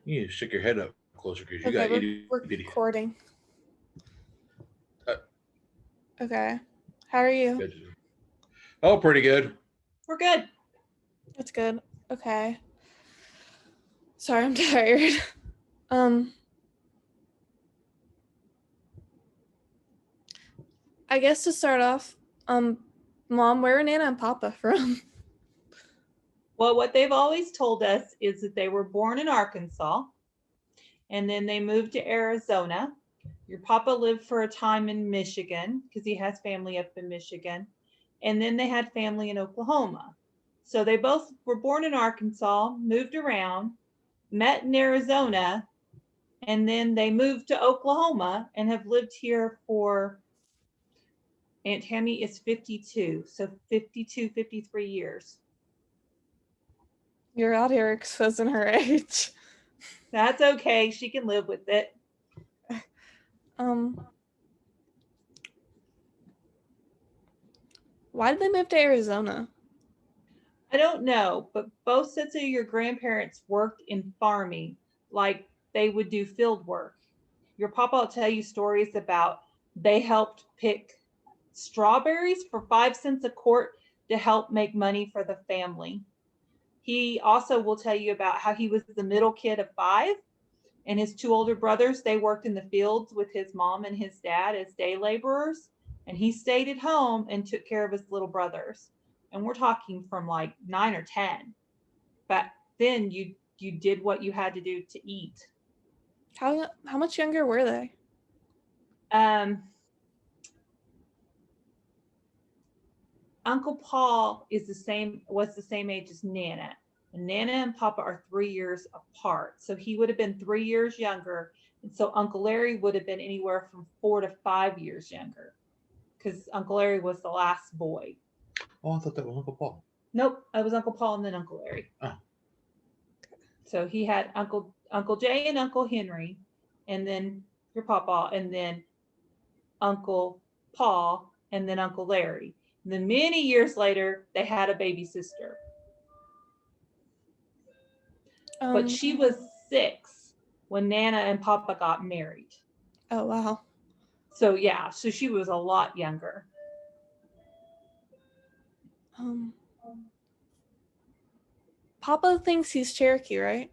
You need to stick your head up closer because you Okay, got we're itty bitty. recording. Uh, Okay. How are you? good. Oh, pretty good. We're good. That's good. Okay. Sorry, I'm tired. Um, I guess to start off, Mom, where are Nana and Papa from? Well, what they've always told us is that they were born in Arkansas and then they moved to Arizona. Your papa lived for a time in Michigan because he has family up in Michigan. And then they had family in Oklahoma. So they both were born in Arkansas, moved around, met in Arizona, and then they moved to Oklahoma and have lived here for Aunt Tammy is 52, so 52, 53 years. You're out here exposing her age. That's okay. She can live with it. Um, why did they move to Arizona? I don't know, but both sets of your grandparents worked in farming, like they would do field work. Your papa will tell you stories about they helped pick strawberries for 5 cents a quart to help make money for the family. He also will tell you about how he was the middle kid of five, and his two older brothers, they worked in the fields with his mom and his dad as day laborers, and he stayed at home and took care of his little brothers. And we're talking from like 9 or 10. But then you did what you had to do to eat. How much younger were they? Um, Uncle Paul was the same age as Nana. And Nana and Papa are 3 years apart. So he would have been 3 years younger. And so Uncle Larry would have been anywhere from 4 to 5 years younger because Uncle Larry was the last boy. Oh, I thought that was Uncle Paul. Nope, it was Uncle Paul and then Uncle Larry. Oh. So he had Uncle Jay and Uncle Henry, and then your papa, and then Uncle Paul, and then Uncle Larry. And then many years later, they had a baby sister. But she was 6 when Nana and Papa got married. Oh, wow. So yeah, so she was a lot younger. Papa thinks he's Cherokee, right?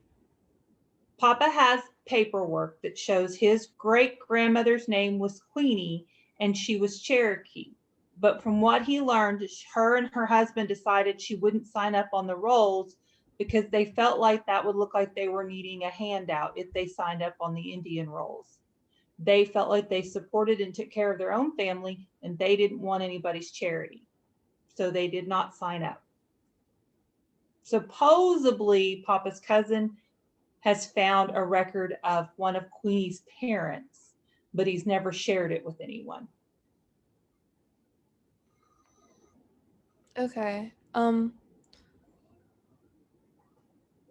Papa has paperwork that shows his great grandmother's name was Queenie and she was Cherokee. But from what he learned, her and her husband decided she wouldn't sign up on the rolls because they felt like that would look like they were needing a handout if they signed up on the Indian rolls. They felt like they supported and took care of their own family and they didn't want anybody's charity. So they did not sign up. Supposedly, Papa's cousin has found a record of one of Queenie's parents, but he's never shared it with anyone. Okay.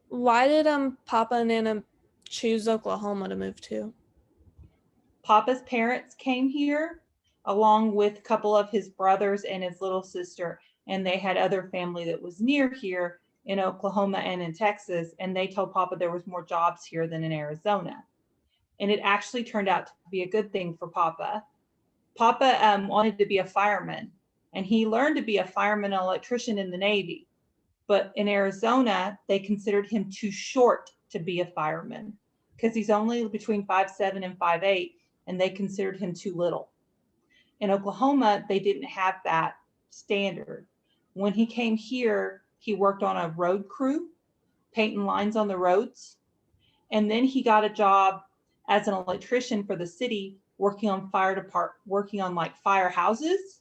Why did Papa and Nana choose Oklahoma to move to? Papa's parents came here along with a couple of his brothers and his little sister, and they had other family that was near here in Oklahoma and in Texas, and they told Papa there was more jobs here than in Arizona. And it actually turned out to be a good thing for Papa. Papa wanted to be a fireman, and he learned to be a fireman and electrician in the Navy. But in Arizona, they considered him too short to be a fireman because he's only between 5'7" and 5'8", and they considered him too little. In Oklahoma, they didn't have that standard. When he came here, he worked on a road crew, painting lines on the roads. And then he got a job as an electrician for the city, working on like firehouses.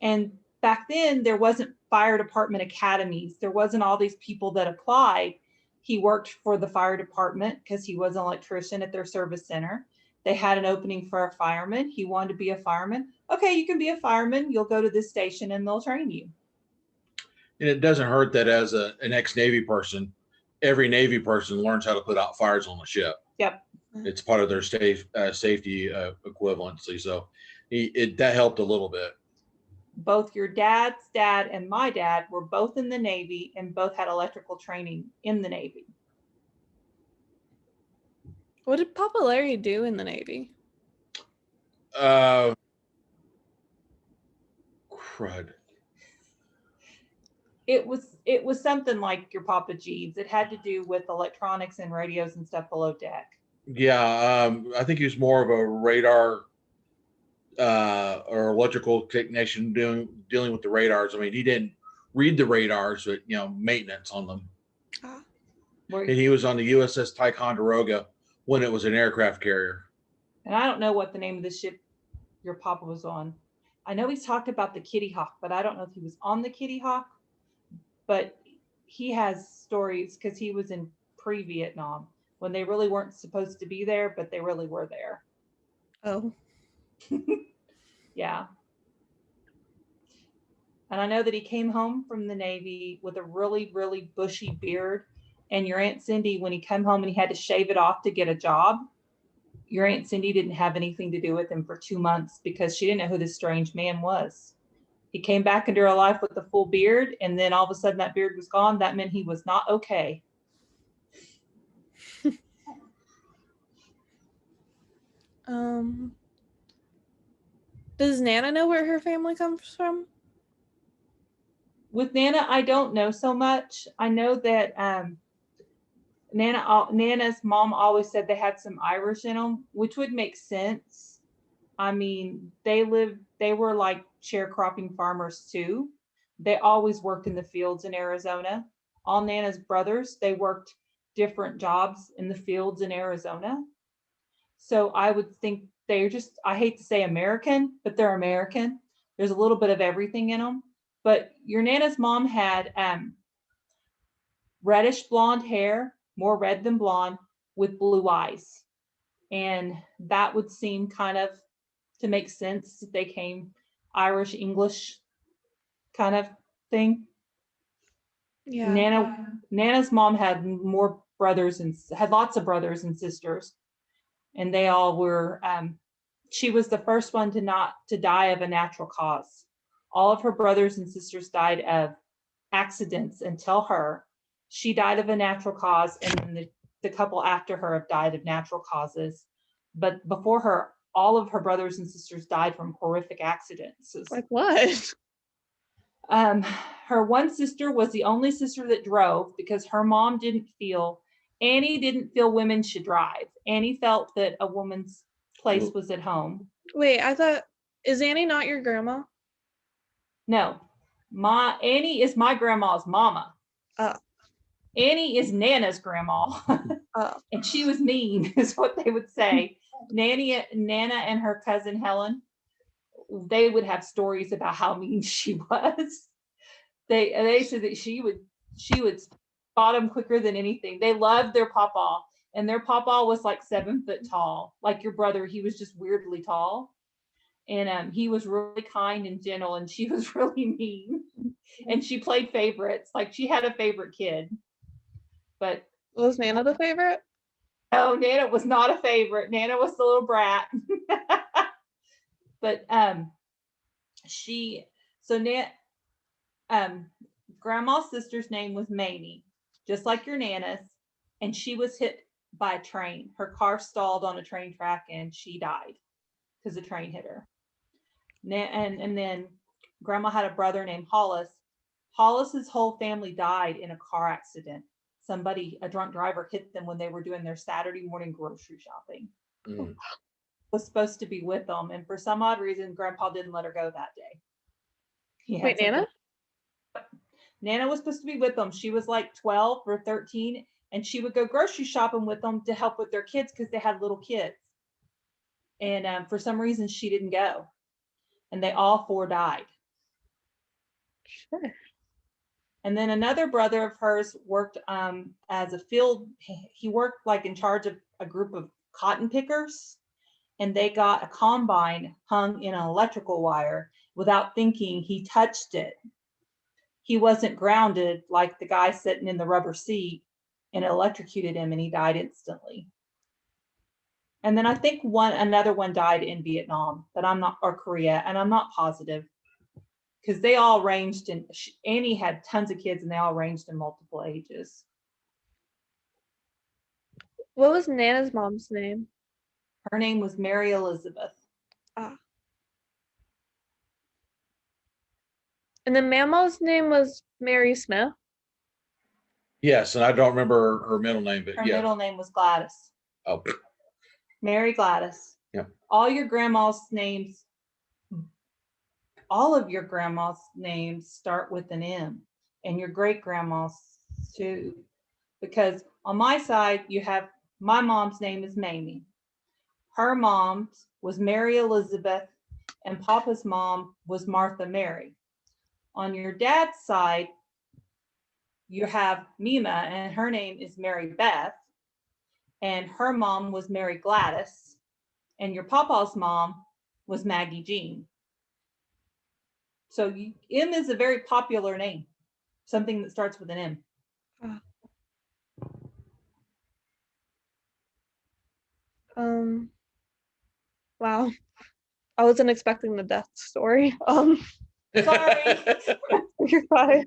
And back then there wasn't fire department academies. There wasn't all these people that applied. He worked for the fire department because he was an electrician at their service center. They had an opening for a fireman. He wanted to be a fireman. Okay, you can be a fireman. You'll go to this station and they'll train you. And it doesn't hurt that as an ex-Navy person, every Navy person learns how to put out fires on the ship. Yep. It's part of their safety equivalency. So that helped a little bit. Both your dad's dad and my dad were both in the Navy and both had electrical training in the Navy. What did Papa Larry do in the Navy? Crud. It was something like your Papa G's. It had to do with electronics and radios and stuff below deck. Yeah, I think he was more of a radar or electrical technician dealing with the radars. I mean, he didn't read the radars, but maintenance on them. Ah. And he was on the USS Ticonderoga when it was an aircraft carrier. And I don't know what the name of the ship your Papa was on. I know he's talked about the Kitty Hawk, but I don't know if he was on the Kitty Hawk. But he has stories because he was in pre-Vietnam when they really weren't supposed to be there, but they really were there. Oh. Yeah. And I know that he came home from the Navy with a really, really bushy beard. And your Aunt Cindy, when he came home and he had to shave it off to get a job, your Aunt Cindy didn't have anything to do with him for 2 months because she didn't know who this strange man was. He came back into her life with a full beard, and then all of a sudden that beard was gone. That meant he was not okay. Does Nana know where her family comes from? With Nana, I don't know so much. I know that Nana's mom always said they had some Irish in them, which would make sense. I mean, they were like sharecropping farmers too. They always worked in the fields in Arizona. All Nana's brothers, they worked different jobs in the fields in Arizona. So I would think they're just, I hate to say American, but they're American. There's a little bit of everything in them. But your Nana's mom had reddish blonde hair, more red than blonde, with blue eyes. And that would seem kind of to make sense if they came Irish, English kind of thing. Yeah. Nana's mom had more brothers and had lots of brothers and sisters. And they all were, she was the first one to die of a natural cause. All of her brothers and sisters died of accidents until her. She died of a natural cause, and then the couple after her have died of natural causes. But before her, all of her brothers and sisters died from horrific accidents. Like what? Her one sister was the only sister that drove because her mom Annie didn't feel women should drive. Annie felt that a woman's place was at home. Wait, I thought, is Annie not your grandma? No, Annie is my grandma's mama. Oh. Annie is Nana's grandma. Oh. And she was mean, is what they would say. Nana and her cousin Helen, they would have stories about how mean she was. They said that she would spot them quicker than anything. They loved their papa, and their papa was like 7 foot tall. Like your brother, he was just weirdly tall. And he was really kind and gentle, and she was really mean. And she played favorites. Like she had a favorite kid. But was Nana the favorite? No, Nana was not a favorite. Nana was the little brat. But grandma's sister's name was Mamie, just like your Nana's, and she was hit by a train. Her car stalled on a train track and she died because the train hit her. And then grandma had a brother named Hollis. Hollis's whole family died in a car accident. A drunk driver hit them when they were doing their Saturday morning grocery shopping. Was supposed to be with them, and for some odd reason, Grandpa didn't let her go that day. Wait, Nana? Nana was supposed to be with them. She was like 12 or 13, and she would go grocery shopping with them to help with their kids because they had little kids. And for some reason, she didn't go, and they all 4 died. Sure. And then another brother of hers worked as a field. He worked like in charge of a group of cotton pickers, and they got a combine hung in an electrical wire. Without thinking, he touched it. He wasn't grounded like the guy sitting in the rubber seat, and it electrocuted him, and he died instantly. And then I think another one died in Vietnam, but or Korea, and I'm not positive. Because they all ranged in, Annie had tons of kids and they all ranged in multiple ages. What was Nana's mom's name? Her name was Mary Elizabeth. Ah. And then Mama's name was Mary Smith. Yes, and I don't remember her middle name, but Her yeah. middle name was Gladys. Oh, Mary Gladys. Yeah. All your grandma's names, all of your grandma's names start with an M, and your great grandma's too. Because on my side, you have my mom's name is Mamie. Her mom's was Mary Elizabeth, and Papa's mom was Martha Mary. On your dad's side, you have Mima, and her name is Mary Beth, and her mom was Mary Gladys, and your papa's mom was Maggie Jean. So M is a very popular name, something that starts with an M. Wow. I wasn't expecting the death story. Sorry. You're fine.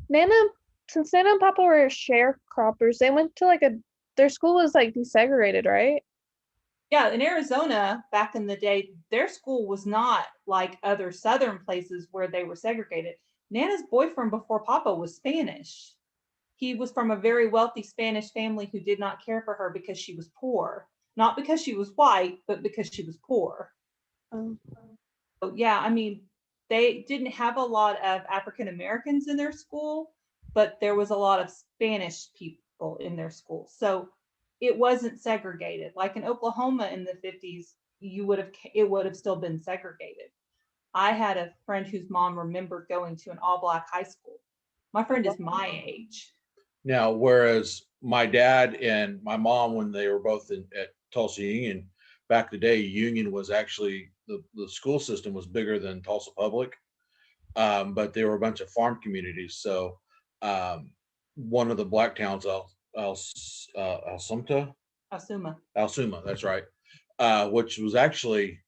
Nana, since Nana and Papa were sharecroppers, they went to their school was like desegregated, right? Yeah, in Arizona back in the day, their school was not like other southern places where they were segregated. Nana's boyfriend before Papa was Spanish. He was from a very wealthy Spanish family who did not care for her because she was poor. Not because she was white, but because she was poor. Um, So yeah, I mean, they didn't have a lot of African Americans in their school, but there was a lot of Spanish people in their school. So it wasn't segregated. Like in Oklahoma in the 50s, it would have still been segregated. I had a friend whose mom remembered going to an all-black high school. My friend is my age. now, whereas my dad and my mom, when they were both at Tulsa Union, back in the day, Union was actually the school system was bigger than Tulsa Public, but they were a bunch of farm communities. So one of the black towns, Alsumta, Asuma. Alsuma, that's right, which was actually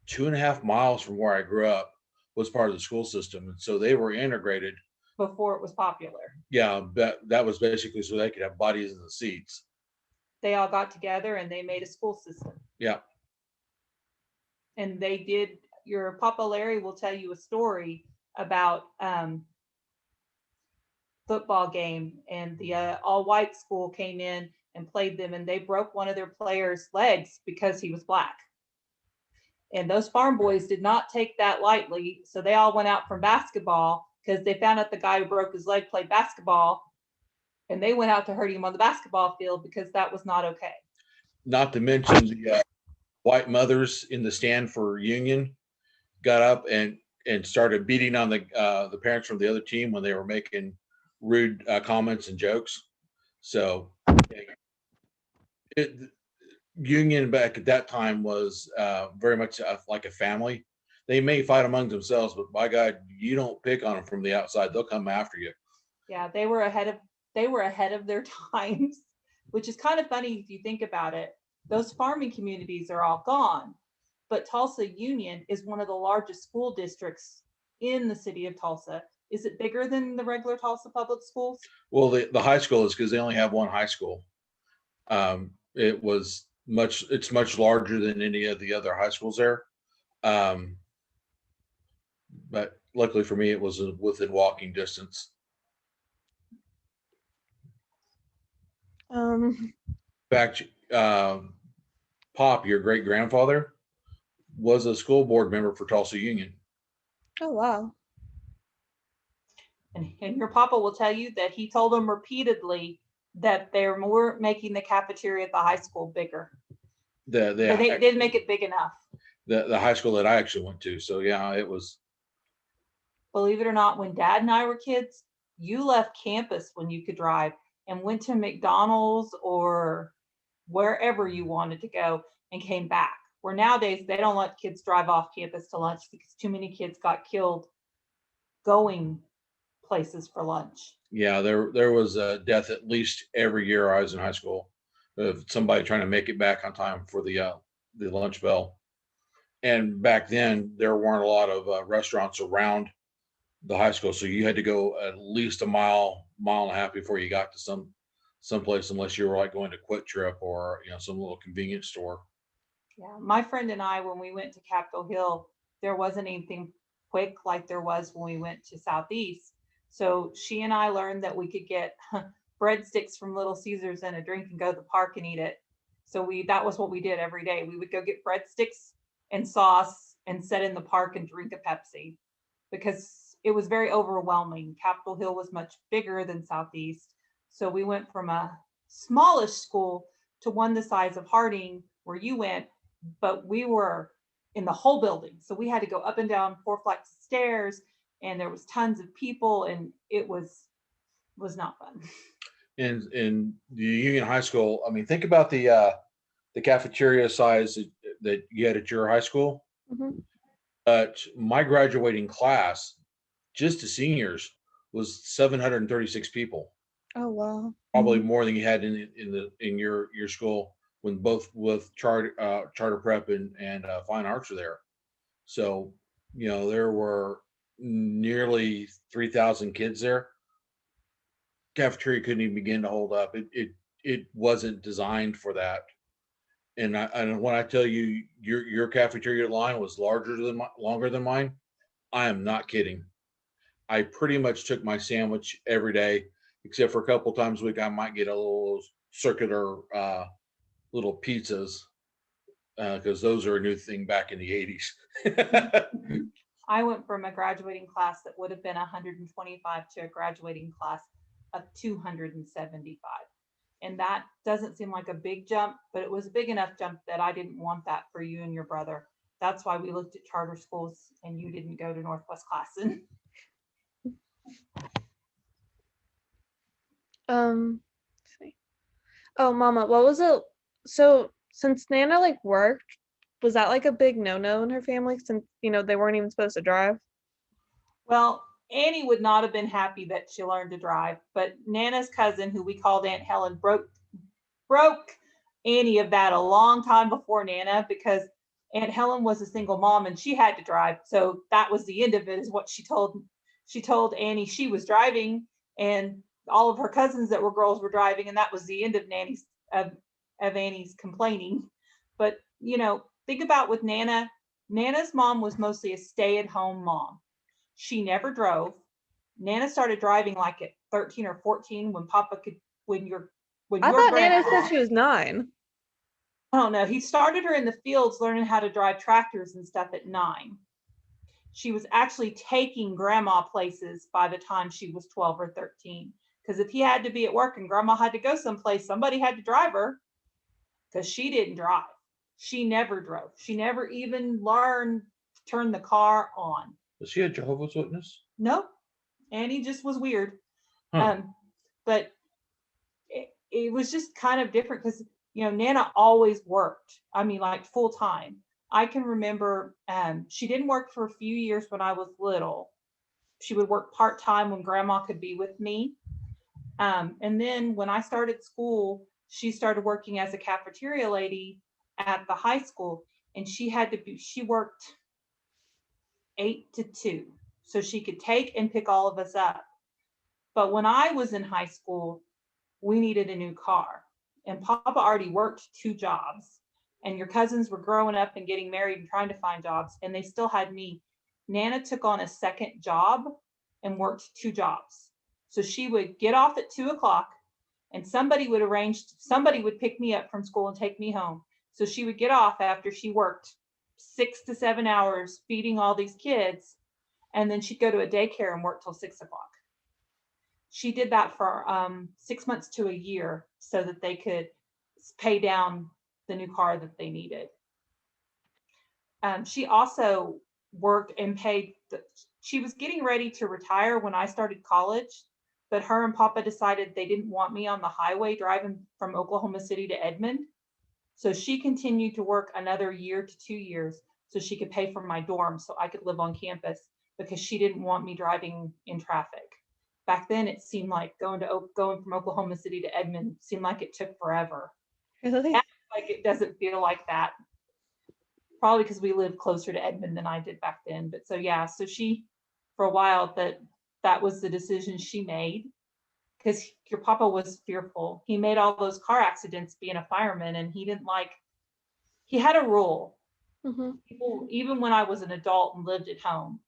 2.5 miles from where I grew up, was part of the school system, and so they were integrated. Before it was popular. Yeah, that was basically so they could have bodies in the seats. They all got together and they made a school system. Yeah. And they did, your Papa Larry will tell you a story about football game, and the all-white school came in and played them, and they broke one of their players' legs because he was black. And those farm boys did not take that lightly, so they all went out from basketball because they found out the guy who broke his leg played basketball, and they went out to hurt him on the basketball field because that was not okay. Not to mention the white mothers in the stand for Union got up and started beating on the parents from the other team when they were making rude comments and jokes. So Union back at that time was very much like a family. They may fight among themselves, but by God, you don't pick on them from the outside; they'll come after you. Yeah, they were ahead of their times, which is kind of funny if you think about it. Those farming communities are all gone, but Tulsa Union is one of the largest school districts in the city of Tulsa. Is it bigger than the regular Tulsa public schools? Well, the high school is because they only have one high school. It's much larger than any of the other high schools there. Um, but luckily for me, it was within walking distance. um, In fact, Pop, your great grandfather, was a school board member for Tulsa Union. oh wow. And your papa will tell you that he told them repeatedly that they're more making the cafeteria at the high school bigger. But they didn't make it big enough. The high school that I actually went to. So yeah, it was. Believe it or not, when Dad and I were kids, you left campus when you could drive and went to McDonald's or wherever you wanted to go and came back. Where nowadays they don't let kids drive off campus to lunch because too many kids got killed going places for lunch. Yeah, there was a death at least every year I was in high school of somebody trying to make it back on time for the lunch bell. And back then there weren't a lot of restaurants around the high school. So you had to go at least a mile, mile and a half before you got to someplace, unless you were like going to Quick Trip or some little convenience store. Yeah, my friend and I, when we went to Capitol Hill, there wasn't anything quick like there was when we went to Southeast. So she and I learned that we could get breadsticks from Little Caesars and a drink and go to the park and eat it. So that was what we did every day. We would go get breadsticks and sauce and sit in the park and drink a Pepsi because it was very overwhelming. Capitol Hill was much bigger than Southeast. So we went from a smallish school to one the size of Harding where you went, but we were in the whole building. So we had to go up and down 4 flights of stairs and there was tons of people and it was not fun. In the Union High School, I mean, think about the cafeteria size that you had at your high school. Mhm. But my graduating class, just the seniors, was 736 people. Oh wow. Probably more than you had in your school when both with charter prep and fine arts were there. So there were nearly 3,000 kids there. Cafeteria couldn't even begin to hold up. It wasn't designed for that. And when I tell you your cafeteria line was longer than mine, I am not kidding. I pretty much took my sandwich every day, except for a couple times a week. I might get a little circular little pizzas because those are a new thing back in the 80s. I went from a graduating class that would have been 125 to a graduating class of 275. And that doesn't seem like a big jump, but it was a big enough jump that I didn't want that for you and your brother. That's why we looked at charter schools and you didn't go to Northwest Classen. Let's see. Oh, Mama, what was it? So since Nana like worked, was that like a big no-no in her family since they weren't even supposed to drive? Well, Annie would not have been happy that she learned to drive, but Nana's cousin, who we called Aunt Helen, broke Annie of that a long time before Nana because Aunt Helen was a single mom and she had to drive. So that was the end of it, is what she told Annie she was driving, and all of her cousins that were girls were driving, and that was the end of Annie's complaining. But think about with Nana's mom was mostly a stay-at-home mom. She never drove. Nana started driving like at 13 or 14 when Papa could, when your I thought Nana grandpa, said she was 9. I don't know. He started her in the fields learning how to drive tractors and stuff at 9. She was actually taking grandma places by the time she was 12 or 13. Because if he had to be at work and grandma had to go someplace, somebody had to drive her because she didn't drive. She never drove. She never even learned to turn the car on. Was she a Jehovah's Witness? No, Annie just was weird. Huh. But it was just kind of different because Nana always worked. I mean, like full time. I can remember she didn't work for a few years when I was little. She would work part time when grandma could be with me. And then when I started school, she started working as a cafeteria lady at the high school, and she worked 8 to 2, so she could take and pick all of us up. But when I was in high school, we needed a new car, and Papa already worked 2 jobs, and your cousins were growing up and getting married and trying to find jobs, and they still had me. Nana took on a second job and worked 2 jobs. So she would get off at 2:00 and somebody would pick me up from school and take me home. So she would get off after she worked 6 to 7 hours feeding all these kids, and then she'd go to a daycare and work till 6:00. She did that for 6 months to a year so that they could pay down the new car that they needed. She also worked and she was getting ready to retire when I started college, but her and Papa decided they didn't want me on the highway driving from Oklahoma City to Edmond. So she continued to work another year to 2 years so she could pay for my dorm so I could live on campus, because she didn't want me driving in traffic. Back then, it seemed like going from Oklahoma City to Edmond seemed like it took forever. Really? Like it doesn't feel like that. Probably because we lived closer to Edmond than I did back then. But so yeah, so she for a while that that was the decision she made, because your papa was fearful. He made all those car accidents being a fireman, and he didn't like, he had a rule. Mm-hmm. People, even when I was an adult and lived at home,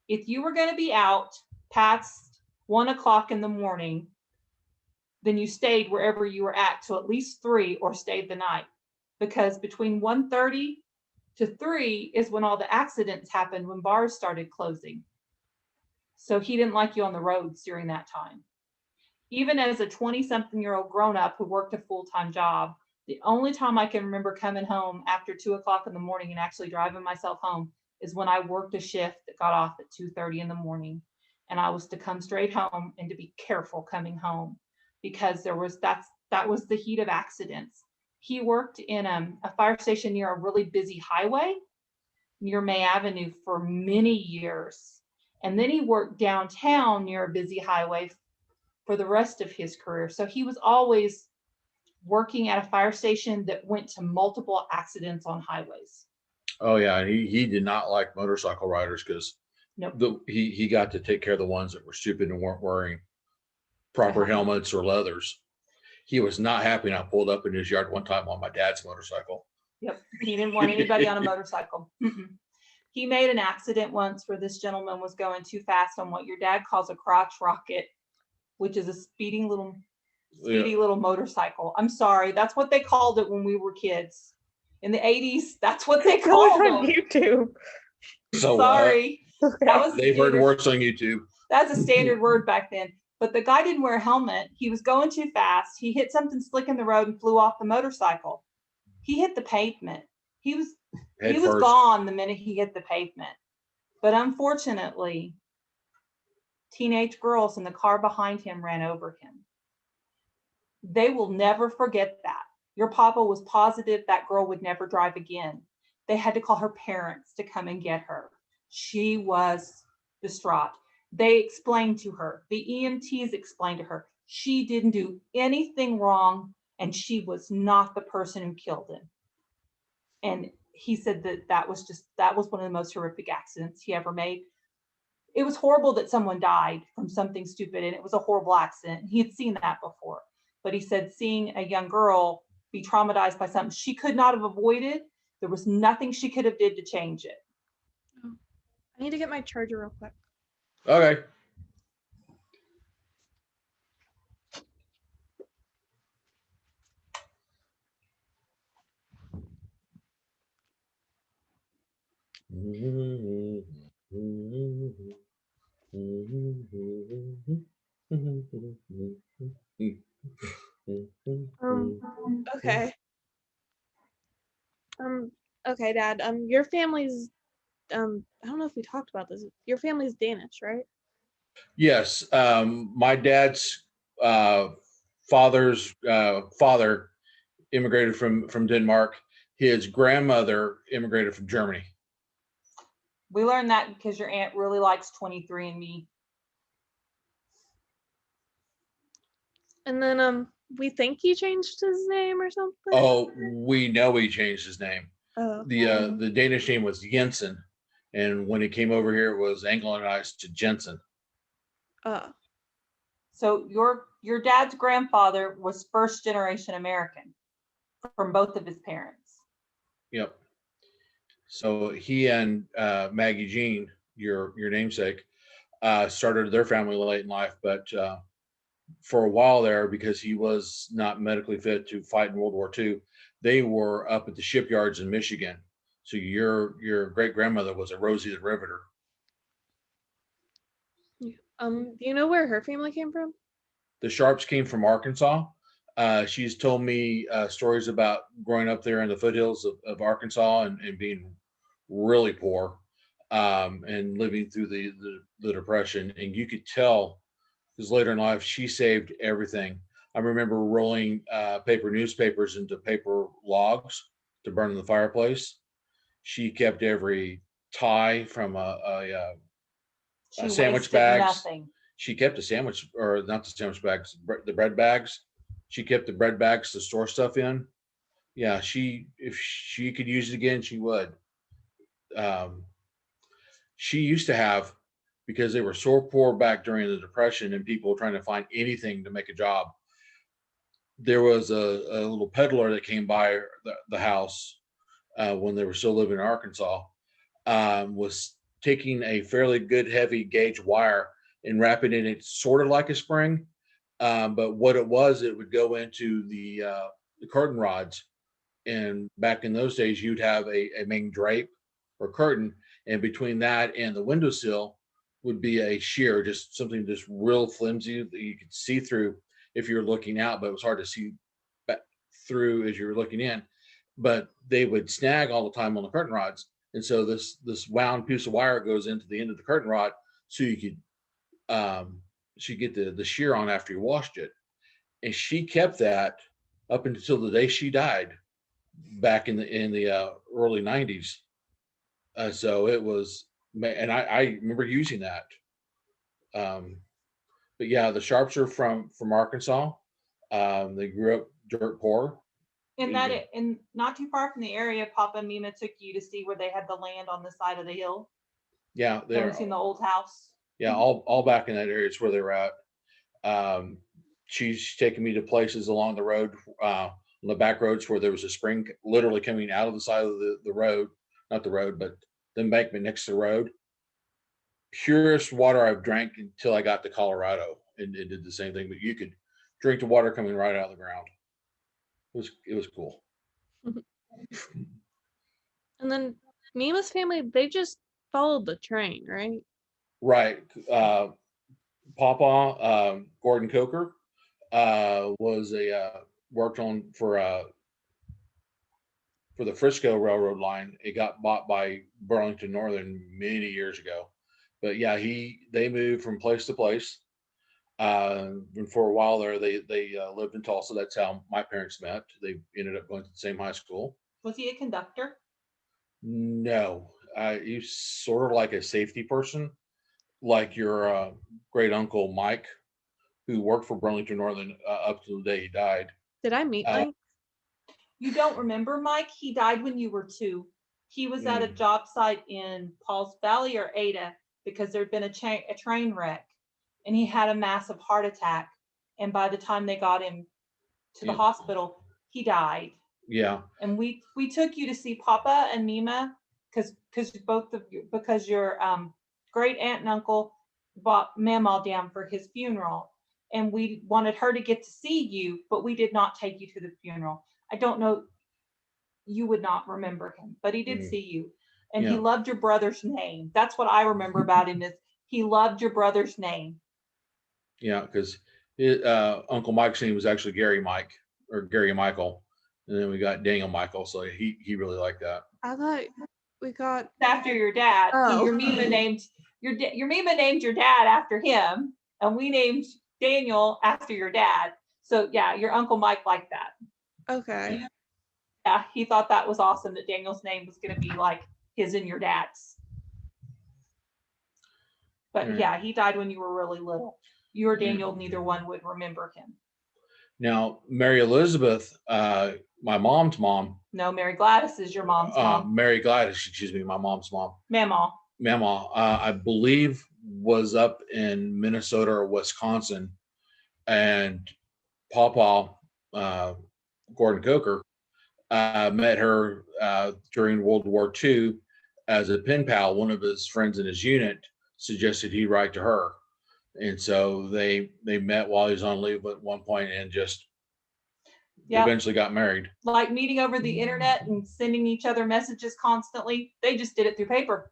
if you were going to be out past 1 o'clock in the morning, then you stayed wherever you were at least 3 or stayed the night. Because between 1:30 to 3 is when all the accidents happened, when bars started closing. So he didn't like you on the roads during that time. Even as a 20-something-year-old grown-up who worked a full-time job, the only time I can remember coming home after 2 o'clock in the morning and actually driving myself home is when I worked a shift that got off at 2:30 in the morning. And I was to come straight home and to be careful coming home, because that was the heat of accidents. He worked in a fire station near a really busy highway near May Avenue for many years. And then he worked downtown near a busy highway for the rest of his career. So he was always working at a fire station that went to multiple accidents on highways. Oh yeah, and he did not like motorcycle riders because Nope. he got to take care of the ones that were stupid and weren't wearing proper helmets or leathers. He was not happy. And I pulled up in his yard one time on my dad's motorcycle. Yep. He didn't want anybody on a motorcycle. He made an accident once where this gentleman was going too fast on what your dad calls a crotch rocket, which is a speedy little motorcycle. I'm sorry. That's what they called it when we were kids. In the 80s, that's what they called on them. YouTube. So Sorry. Okay. That was they've heard worse on YouTube. That's a standard word back then. But the guy didn't wear a helmet. He was going too fast. He hit something slick in the road and flew off the motorcycle. He hit the pavement. He was gone the minute he hit the pavement. But unfortunately, teenage girls in the car behind him ran over him. They will never forget that. Your papa was positive that girl would never drive again. They had to call her parents to come and get her. She was distraught. They explained to her, the EMTs explained to her, she didn't do anything wrong and she was not the person who killed him. And he said that was one of the most horrific accidents he ever made. It was horrible that someone died from something stupid, and it was a horrible accident. He had seen that before. But he said seeing a young girl be traumatized by something she could not have avoided, there was nothing she could have did to change it. Oh, I need to get my charger real quick. Okay. Okay. Okay, Dad. Your family's I don't know if we talked about this. Your family's Danish, right? Yes. My dad's father's father immigrated from Denmark. His grandmother immigrated from Germany. We learned that because your aunt really likes 23andMe. And then we think he changed his name or something. Oh, we know he changed his name. Oh. The Danish name was Jensen, and when he came over here, it was Anglicized to Jensen. Oh. So your dad's grandfather was first generation American from both of his parents. Yep. So he and Maggie-Anne, your namesake, started their family late in life, but for a while there, because he was not medically fit to fight in World War II, they were up at the shipyards in Michigan. So your great grandmother was a Rosie the Riveter. Do you know where her family came from? The Sharps came from Arkansas. She's told me stories about growing up there in the foothills of Arkansas and being really poor and living through the Depression. And you could tell, because later in life, she saved everything. I remember rolling paper newspapers into paper logs to burn in the fireplace. She kept every tie from a sandwich bags. Nothing. She kept the sandwich, or not the sandwich bags, the bread bags. She kept the bread bags to store stuff in. Yeah, if she could use it again, she would. She used to have, because they were so poor back during the Depression and people were trying to find anything to make a job. There was a little peddler that came by the house when they were still living in Arkansas, was taking a fairly good heavy gauge wire and wrapping it in sort of like a spring. But what it was, it would go into the curtain rods. And back in those days, you'd have a main drape or curtain, and between that and the windowsill would be a sheer, just something just real flimsy that you could see through if you're looking out, but it was hard to see back through as you're looking in. But they would snag all the time on the curtain rods, and so this wound piece of wire goes into the end of the curtain rod, so you could get the shear on after you washed it. And she kept that up until the day she died back in the early 90s. So it was, and I remember using that. Um, but yeah, the Sharps are from Arkansas. They grew up dirt poor. And and not too far from the area, Papa and Mima took you to see where they had the land on the side of the hill. Yeah, And they're we've seen the old house. yeah, all back in that area. It's where they're at. Um, she's taken me to places along the road, on the back roads where there was a spring literally coming out of the side of the road, not the road, but the embankment next to the road. Purest water I've drank until I got to Colorado, and it did the same thing. But you could drink the water coming right out of the ground. It was cool. And then Mima's family, they just followed the train, right? Right. Papa, Gordon Coker, was a worked on for the Frisco Railroad line. It got bought by Burlington Northern many years ago. But yeah, they moved from place to place. And for a while there, they lived in Tulsa. That's how my parents met. They ended up going to the same high school. Was he a conductor? No, he's sort of like a safety person, like your great uncle Mike, who worked for Burlington Northern up to the day he died. Did I meet Uh, Mike? You don't remember Mike? He died when you were 2. He was at a job site in Pauls Valley or Ada because there'd been a train wreck, and he had a massive heart attack. And by the time they got him to the Yeah. hospital, he died. Yeah, And we took you to see Papa and Mima because your great aunt and uncle bought Mama down for his funeral, and we wanted her to get to see you, but we did not take you to the funeral. I don't know, you would not remember him, but he did see you, and he Yeah. loved your brother's name. That's what I remember about him, is he loved your brother's name. yeah, because Uncle Mike's name was actually Gary Mike or Gary Michael, and then we got Daniel Michael, so he really liked that. I thought we got After your dad. Oh. Your Mima named your dad after him, and we named Daniel after your dad. So yeah, your Uncle Mike liked that. okay. Yeah, he thought that was awesome that Daniel's name was going to be like his and your dad's. But yeah, he died when you were really little. You or Daniel, neither one would remember him. Now, Mary Elizabeth, my mom's mom. No, Mary Gladys is your mom's mom. Mary Gladys, excuse me, my mom's mom. Mama. Mama, I believe was up in Minnesota or Wisconsin, and Pawpaw, Gordon Coker, met her during World War II as a pen pal. One of his friends in his unit suggested he write to her, and so they met while he was on leave at one point and just eventually got married. Like meeting over the internet and sending each other messages constantly. They just did it through paper.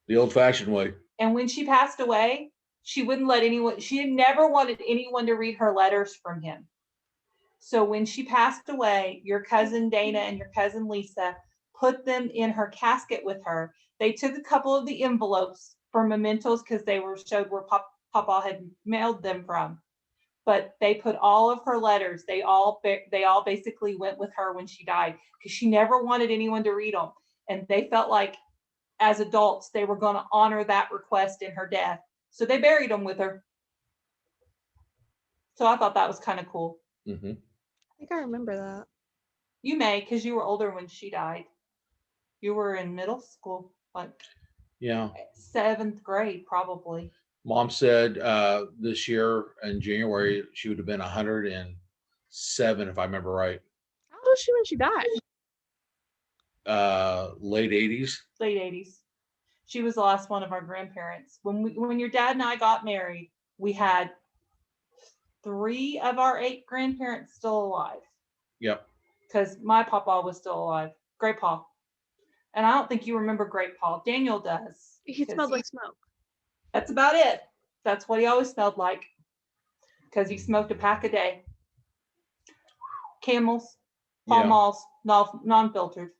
The old-fashioned way. And when she passed away, she wouldn't let anyone, she never wanted anyone to read her letters from him. So when she passed away, your cousin Dana and your cousin Lisa put them in her casket with her. They took a couple of the envelopes for mementos because they were showed where Papa had mailed them from. But they put all of her letters, they all basically went with her when she died because she never wanted anyone to read them. And they felt like as adults, they were going to honor that request in her death. So they buried them with her. So I thought that was kind of cool. Mm-hmm. I think I remember that. You may, because you were older when she died. You were in middle school. Like, Yeah. 7th grade, probably. Mom said this year in January she would have been 107 if I remember right. How old was she when she died? Late 80s. Late 80s. She was the last one of our grandparents. When your dad and I got married, we had 3 of our 8 grandparents still alive. Yep. Because my papa was still alive. Great Paw. And I don't think you remember Great Paw. Daniel does. He smelled like smoke. That's about it. That's what he always smelled like. Because he smoked a pack a day. Camels, Pall Yeah. Malls, non-filtered.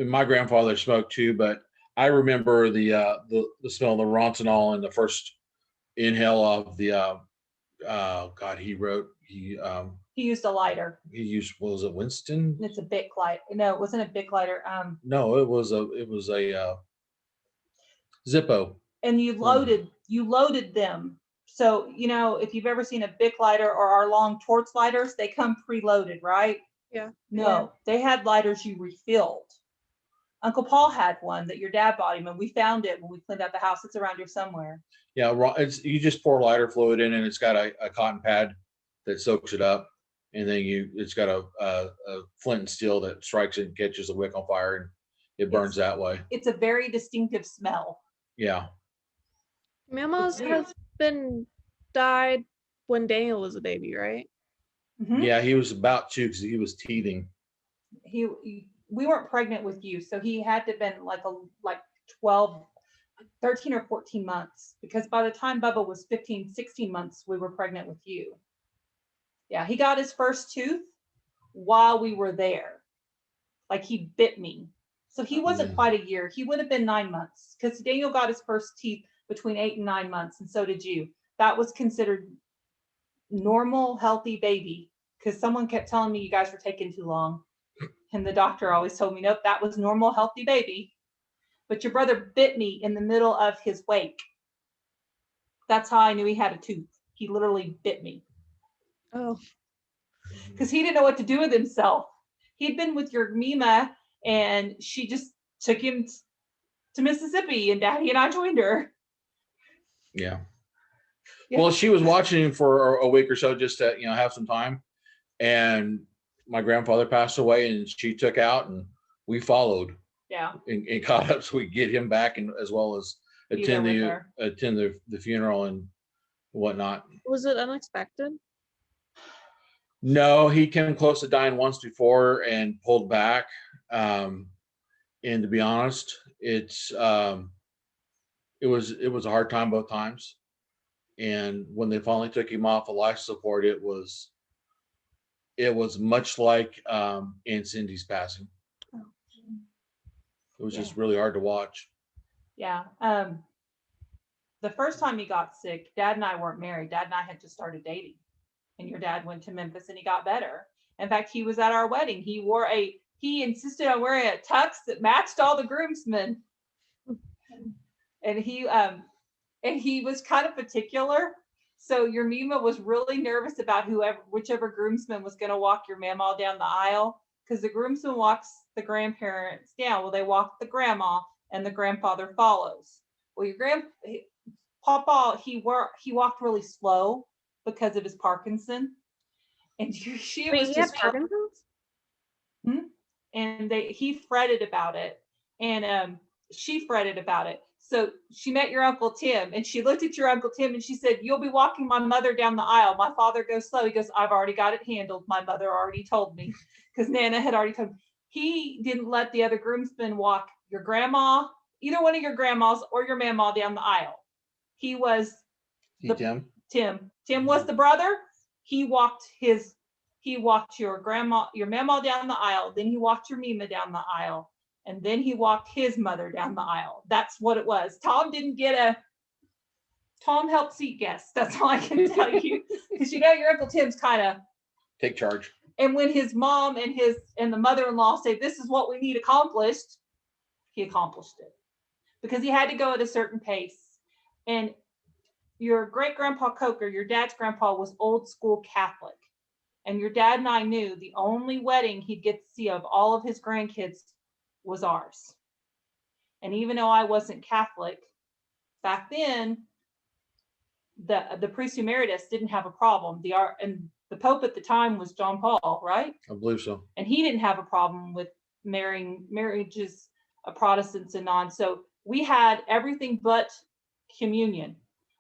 My grandfather smoked too, but I remember the smell of the Rontinol and the first inhale of the God, He used a lighter. he used, what was it, Winston? It's a Bic light. No, it wasn't a Bic lighter. No, it was a Zippo. And you loaded them. So, if you've ever seen a Bic lighter or our long torch lighters, they come preloaded, right? Yeah. No, they had lighters you refilled. Uncle Paul had one that your dad bought him, and we found it when we cleaned out the house. It's around here somewhere. Yeah, it's you just pour lighter fluid in, and it's got a cotton pad that soaks it up, and then it's got a flint and steel that strikes it and catches the wick on fire, and it burns that way. It's a very distinctive smell. Yeah. Mama's husband died when Daniel was a baby, right? Mm-hmm. Yeah, he was about to because he was teething. We weren't pregnant with you, so he had to have been like 12, 13 or 14 months, because by the time Bubba was 15, 16 months, we were pregnant with you. Yeah, he got his first tooth while we were there. Like, he bit me. So he wasn't quite a year. He would have been 9 months, because Daniel got his first teeth between 8 and 9 months, and so did you. That was considered normal, healthy baby, because someone kept telling me you guys were taking too long. And the doctor always told me, nope, that was normal, healthy baby. But your brother bit me in the middle of his wake. That's how I knew he had a tooth. He literally bit me. Oh. Because he didn't know what to do with himself. He'd been with your Mima, and she just took him to Mississippi, and Daddy and I joined her. Yeah. Well, she was watching him for a week or so just to have some time, and my grandfather passed away, and she took out, and we followed. Yeah. And caught up so we get him back, and as well as attend the funeral and whatnot. Was it unexpected? No, he came close to dying once before and pulled back. And to be honest, it was a hard time both times. And when they finally took him off of life support, it was much like Aunt Cindy's passing. It was just really hard to watch. Yeah. The first time he got sick, Dad and I weren't married. Dad and I had just started dating. And your dad went to Memphis and he got better. In fact, he was at our wedding. He insisted on wearing a tux that matched all the groomsmen. And he was kind of particular. So your Mima was really nervous about whichever groomsman was going to walk your mama down the aisle, because the groomsman walks the grandparents down. Well, they walk the grandma, and the grandfather follows. Well, your Papa, he walked really slow because of his Parkinson, and she was just Parkinson's. And he fretted about it, and she fretted about it. So she met your Uncle Tim, and she looked at your Uncle Tim, and she said, "You'll be walking my mother down the aisle. My father goes slow." He goes, "I've already got it handled. My mother already told me," because Nana had already told me. He didn't let the other groomsmen walk your grandma, either one of your grandmas or your mama down the aisle. He was Tim. Tim was the brother. He walked your grandma, your mama down the aisle. Then he walked your Mima down the aisle. And then he walked his mother down the aisle. That's what it was. Tom helped seat guests. That's all I can tell you. Because your Uncle Tim's kind of take charge. And when his mom and the mother-in-law say, "This is what we need accomplished," he accomplished it. Because he had to go at a certain pace. And your great-grandpa Coker, your dad's grandpa, was old school Catholic. And your dad and I knew the only wedding he'd get to see of all of his grandkids was ours. And even though I wasn't Catholic, back then, the priest who married us didn't have a problem. And the Pope at the time was John Paul, right? I believe so. And he didn't have a problem with marriages of Protestants and non. So we had everything but communion.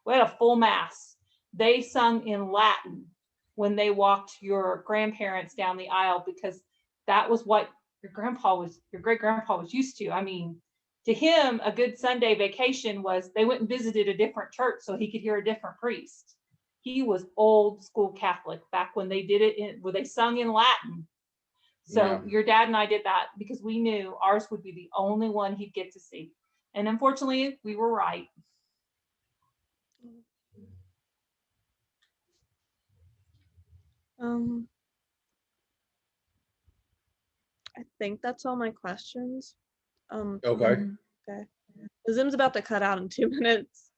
We had a full mass. They sung in Latin when they walked your grandparents down the aisle, because that was what your great grandpa was used to. I mean, to him, a good Sunday vacation was they went and visited a different church so he could hear a different priest. He was old school Catholic back when they did it where they sung in Latin. So your dad and I did that because we knew ours would be the only one he'd get to see. And unfortunately, we were right. I think that's all my questions. Okay. Okay. Zim's about to cut out in 2 minutes.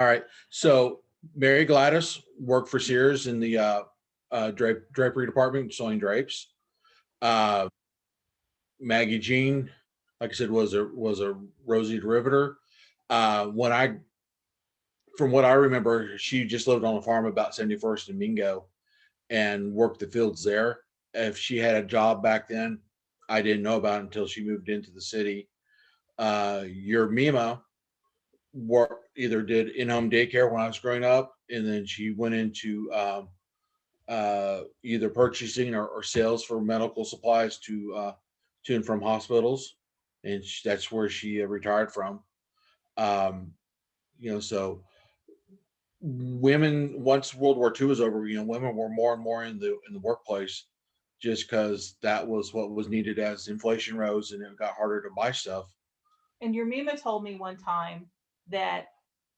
All right. So Mary Gladys worked for Sears in the drapery department, sewing drapes. Maggie-Jean, like I said, was a Rosie riveter. From what I remember, she just lived on a farm about 71st and Mingo and worked the fields there. If she had a job back then, I didn't know about it until she moved into the city. Your Mima either did in-home daycare when I was growing up, and then she went into either purchasing or sales for medical supplies to and from hospitals, and that's where she retired from. So women, once World War II was over, women were more and more in the workplace, just because that was what was needed as inflation rose and it got harder to buy stuff. And your Mima told me one time that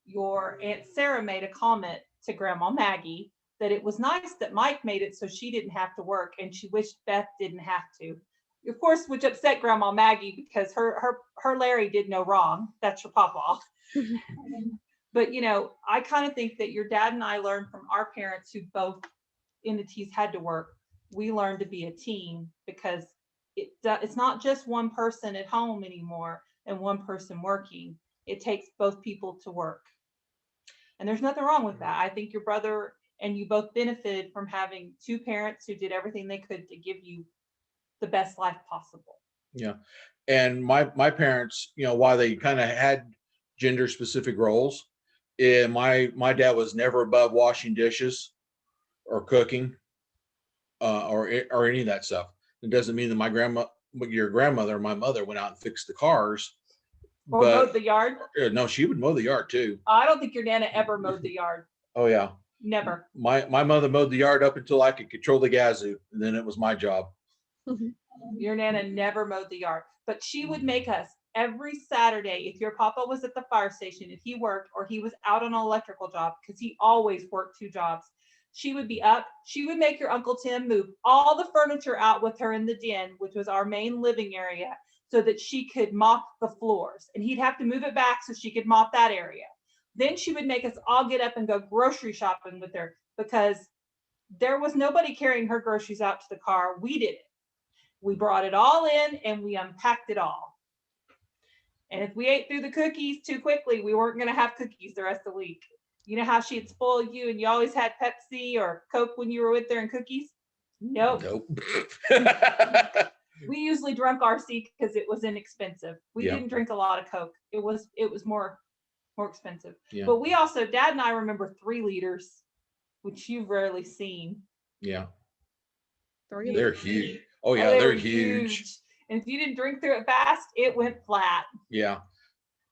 your Aunt Sarah made a comment to Grandma Maggie that it was nice that Mike made it so she didn't have to work, and she wished Beth didn't have to. Of course, which upset Grandma Maggie because her Larry did no wrong. That's your papa. But I kind of think that your dad and I learned from our parents, who both entities had to work. We learned to be a team, because it's not just one person at home anymore and one person working. It takes both people to work. And there's nothing wrong with that. I think your brother and you both benefited from having two parents who did everything they could to give you the best life possible. Yeah. And my parents, while they kind of had gender specific roles, my dad was never above washing dishes or cooking or any of that stuff. It doesn't mean that your grandmother, my mother, went out and fixed the cars. Or mowed the yard? No, she would mow the yard too. I don't think your Nana ever mowed the yard. Oh yeah. Never. My mother mowed the yard up until I could control the gazoo, and then it was my job. Your Nana never mowed the yard, but she would make us every Saturday, if your papa was at the fire station, if he worked, or he was out on an electrical job, because he always worked 2 jobs. She would be up. She would make your Uncle Tim move all the furniture out with her in the den, which was our main living area, so that she could mop the floors. And he'd have to move it back so she could mop that area. Then she would make us all get up and go grocery shopping with her, because there was nobody carrying her groceries out to the car. We did it. We brought it all in and we unpacked it all. And if we ate through the cookies too quickly, we weren't going to have cookies the rest of the week. You know how she'd spoil you and you always had Pepsi or Coke when you were with her and cookies? Nope. We usually drank RC because it was inexpensive. We didn't drink a lot of Coke. It was more expensive. Yeah. But we also, Dad and I remember 3 liters, which you've rarely seen. Yeah. 3 They're liters. huge. Oh yeah, they're huge. And if you didn't drink through it fast, it went flat. Yeah.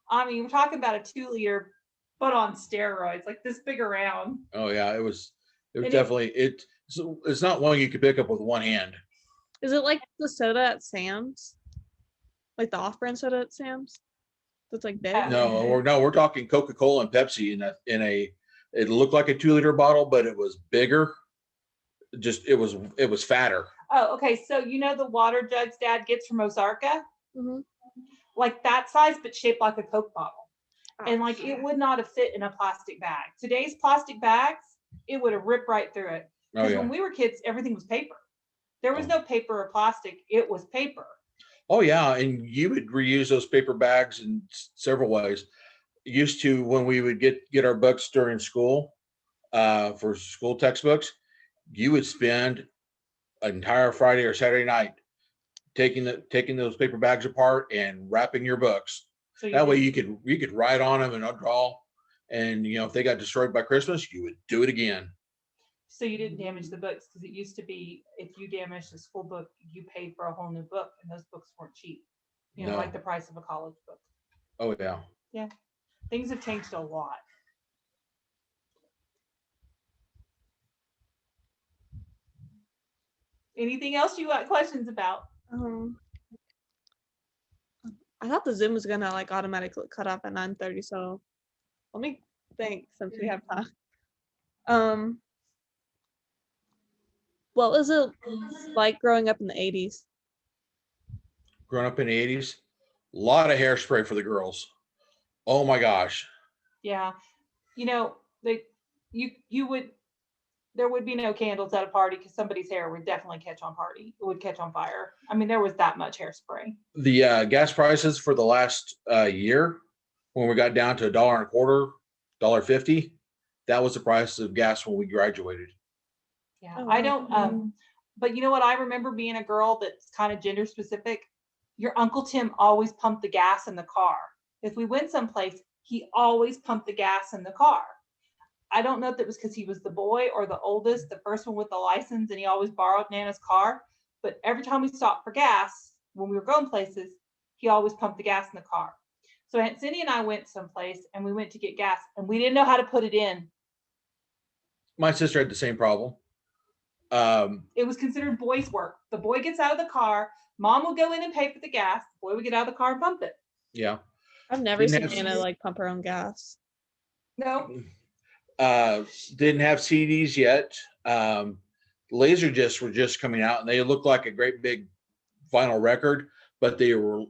I mean, we're talking about a 2-liter, but on steroids, like this big around. Oh yeah, it was definitely it's not one you could pick up with one hand. Is it like the soda at Sam's? Like the off-brand soda at Sam's? That's like big? No, we're talking Coca-Cola and Pepsi in a it looked like a 2-liter bottle, but it was bigger. Just it was fatter. Oh, okay. So the water jugs Dad gets from Ozarka? Mm-hmm. Like that size, but shaped like a Coke bottle. And like it would not have fit in a plastic bag. Today's plastic bags, it would have ripped right through it. Because when we were kids, everything was paper. There was no paper or plastic. It was paper. Oh yeah, and you would reuse those paper bags in several ways. Used to when we would get our books during school for school textbooks, you would spend an entire Friday or Saturday night taking those paper bags apart and wrapping your books. So you That way did. you could write on them and draw. And if they got destroyed by Christmas, you would do it again. So you didn't damage the books, because it used to be if you damaged a school book, you paid for a whole new book, and those books weren't cheap. No. Like the price of a college book. Oh yeah. Yeah, things have changed a lot. Anything else you got questions about? Um, I thought the Zoom was gonna like automatically cut off at 9:30, so let me think since we have time. What was it like growing up in the 80s? Growing up in the 80s, a lot of hairspray for the girls. Oh my gosh. Yeah, they you would there would be no candles at a party because somebody's hair would definitely catch on party. It would catch on fire. I mean, there was that much hairspray. The gas prices for the last year, when we got down to $1.25, $1.50, that was the price of gas when we graduated. Yeah, Oh, I wow. don't. But you know what? I remember being a girl that's kind of gender specific. Your Uncle Tim always pumped the gas in the car. If we went someplace, he always pumped the gas in the car. I don't know if it was because he was the boy or the oldest, the first one with the license, and he always borrowed Nana's car. But every time we stopped for gas, when we were going places, he always pumped the gas in the car. So Aunt Cindy and I went someplace and we went to get gas and we didn't know how to put it in. My sister had the same problem. It was considered boys' work. The boy gets out of the car, mom will go in and pay for the gas, the boy would get out of the car and pump it. Yeah. I've never seen Didn't have- Anna like pump her own gas. No, Didn't have CDs yet. Laser discs were just coming out, and they looked like a great big vinyl record, but they were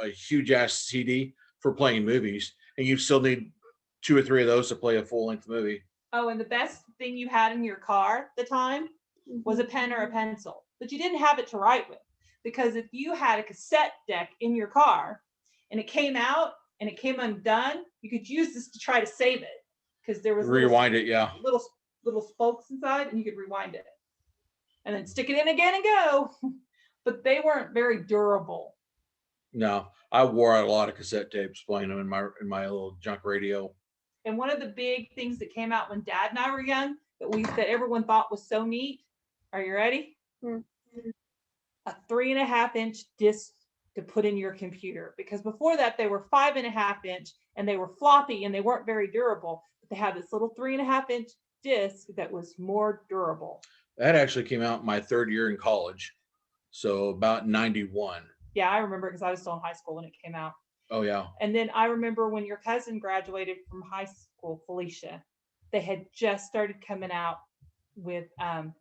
a huge ass CD for playing movies, and you still need 2 or 3 of those to play a full length movie. oh, and the best thing you had in your car at the time was a pen or a pencil, but you didn't have it to write with, because if you had a cassette deck in your car and it came out and it came undone, you could use this to try to save it, because there was Rewind it, yeah. little spokes inside, and you could rewind it and then stick it in again and go. But they weren't very durable. No, I wore out a lot of cassette tapes playing them in my little junk radio. And one of the big things that came out when Dad and I were young that everyone thought was so neat. Are you ready? Hmm. A 3.5-inch disc to put in your computer, because before that they were 5.5-inch and they were floppy and they weren't very durable. But they had this little 3.5-inch disc that was more durable. That actually came out my 3rd year in college, so about 91. Yeah, I remember because I was still in high school when it came out. Oh yeah. And then I remember when your cousin graduated from high school, Felicia, they had just started coming out with the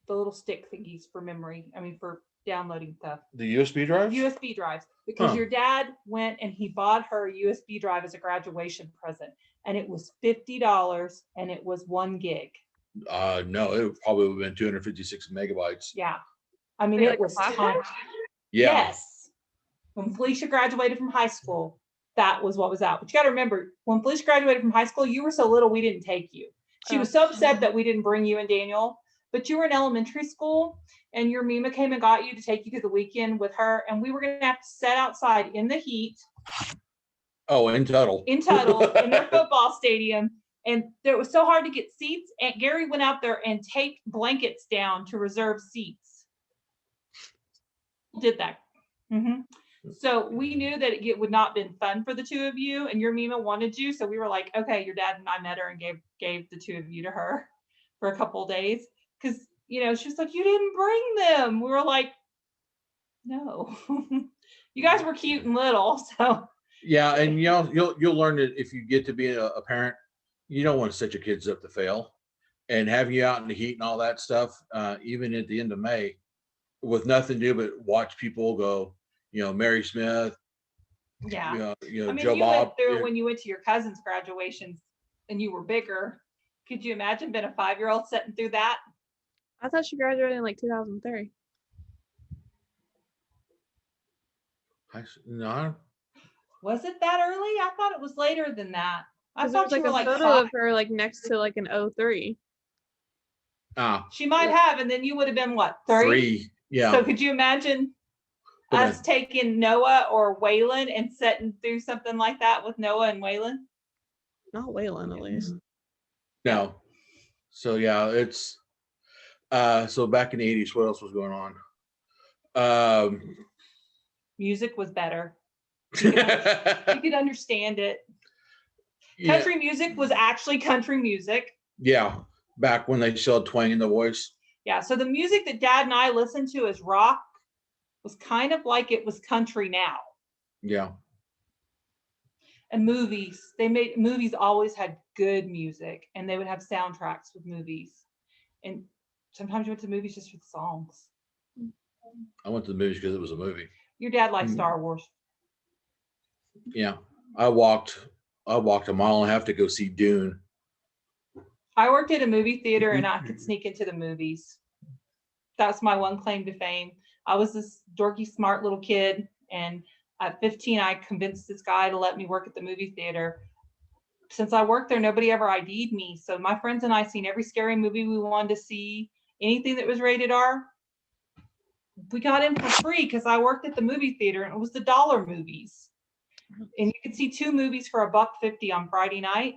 little stick thingies for memory. I mean, for downloading stuff. The USB drives? USB drives. Because Huh. your dad went and he bought her a USB drive as a graduation present. And it was $50 and it was 1 gig. No, it would probably have been 256 megabytes. Yeah. I mean, Wait, it like a was flash tiny. drive? Yeah. Yes. When Felicia graduated from high school, that was what was out. But you got to remember, when Felicia graduated from high school, you were so little, we didn't take you. She was so upset that we didn't bring you and Daniel. But you were in elementary school, and your Mima came and got you to take you to the weekend with her, and we were going to have to sit outside in the heat. Oh, in Tuttle. In Tuttle, in their football stadium. And it was so hard to get seats. Aunt Gary went out there and taped blankets down to reserve seats. Did that. Mm-hmm. So we knew that it would not been fun for the 2 of you, and your Mima wanted you. So we were like, okay, your dad and I met her and gave the 2 of you to her for a couple of days. Because, she was like, you didn't bring them. We were like, no. You guys were cute and little. So Yeah, and you'll learn that if you get to be a parent, you don't want to set your kids up to fail. And having you out in the heat and all that stuff, even at the end of May, with nothing to do but watch people go, Mary Smith, yeah. I mean, Joe you Bob. went through when you went to your cousin's graduations and you were bigger. Could you imagine being a 5-year-old sitting through that? I thought she graduated in like 2003. No, Was it that early? I thought it was later than that. I 'Cause there thought was you like were a like photo 5. of her like next to like an 03. She might have, and then you would have been what, 3? 3. Yeah. So could you imagine us taking Noah or Waylon and sitting through something like that with Noah and Waylon? Not Waylon, at least. No. So yeah, it's so back in the 80s, what else was going on? Music was better. You could understand it. Yeah. Country music was actually country music. Yeah, back when they still had twang in the voice. Yeah, so the music that Dad and I listened to as rock was kind of like it was country now. Yeah. And movies, movies always had good music, and they would have soundtracks with movies. And sometimes you went to movies just for the songs. I went to the movies because it was a movie. Your dad liked Star Wars. Yeah. I walked a mile and a half to go see Dune. I worked at a movie theater and I could sneak into the movies. That's my one claim to fame. I was this dorky, smart little kid, and at 15, I convinced this guy to let me work at the movie theater. Since I worked there, nobody ever ID'd me. So my friends and I seen every scary movie we wanted to see, anything that was rated R. We got in for free because I worked at the movie theater, and it was the dollar movies. And you could see 2 movies for $1.50 on Friday night.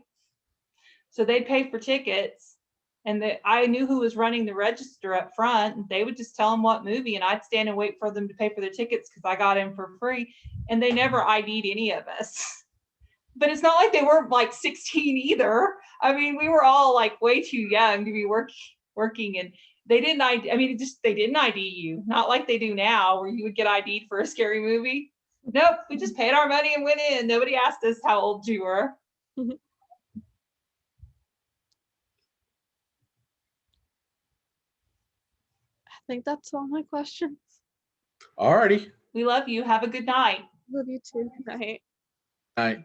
So they'd pay for tickets, and I knew who was running the register up front, and they would just tell them what movie, and I'd stand and wait for them to pay for the tickets because I got in for free, and they never ID'd any of us. But it's not like they weren't like 16 either. I mean, we were all like way too young to be working, and they didn't ID. I mean, they didn't ID you, not like they do now, where you would get ID'd for a scary movie. Nope, we just paid our money and went in. Nobody asked us how old you were. I think that's all my questions. Alrighty. We love you. Have a good night. Love you too. Good night. All right.